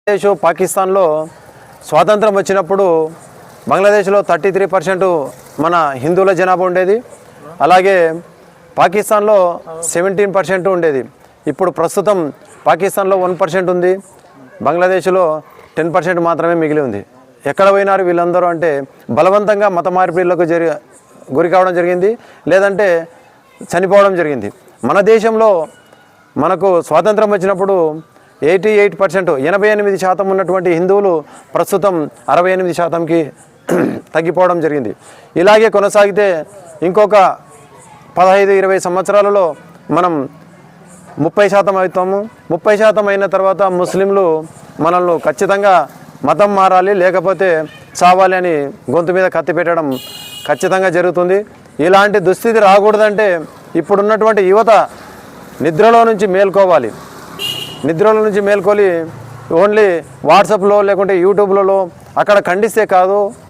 బంగ్లాదేశ్ పాకిస్తాన్లో స్వాతంత్రం వచ్చినప్పుడు బంగ్లాదేశ్లో 33% మన హిందువుల జనాభా ఉండేది. అలాగే పాకిస్తాన్లో 17% ఉండేది. ఇప్పుడు ప్రస్తుతం పాకిస్తాన్లో 1% ఉంది, బంగ్లాదేశ్లో 10% మాత్రమే మిగిలి ఉంది. ఎక్కడ పోయినారు వీళ్ళందరూ అంటే బలవంతంగా మత మార్పిడులకు గురి కావడం జరిగింది, లేదంటే చనిపోవడం జరిగింది. మన దేశంలో మనకు స్వాతంత్రం వచ్చినప్పుడు 88% ఉన్నటువంటి హిందువులు ప్రస్తుతం 68%కి తగ్గిపోవడం జరిగింది. ఇలాగే కొనసాగితే ఇంకొక 15-20 సంవత్సరాలలో మనం 30% అవుతాము. 30% అయిన తర్వాత ముస్లింలు మనల్ని ఖచ్చితంగా మతం మారాలి, లేకపోతే చావాలి అని గొంతు మీద కత్తి పెట్టడం ఖచ్చితంగా జరుగుతుంది. ఇలాంటి దుస్థితి రాకూడదంటే ఇప్పుడున్నటువంటి యువత నిద్రలో నుంచి మేల్కోవాలి. నిద్రలో నుంచి మేల్కొని ఓన్లీ వాట్సాప్లో లేకుంటే యూట్యూబ్లలో అక్కడ ఖండిస్తే కాదు,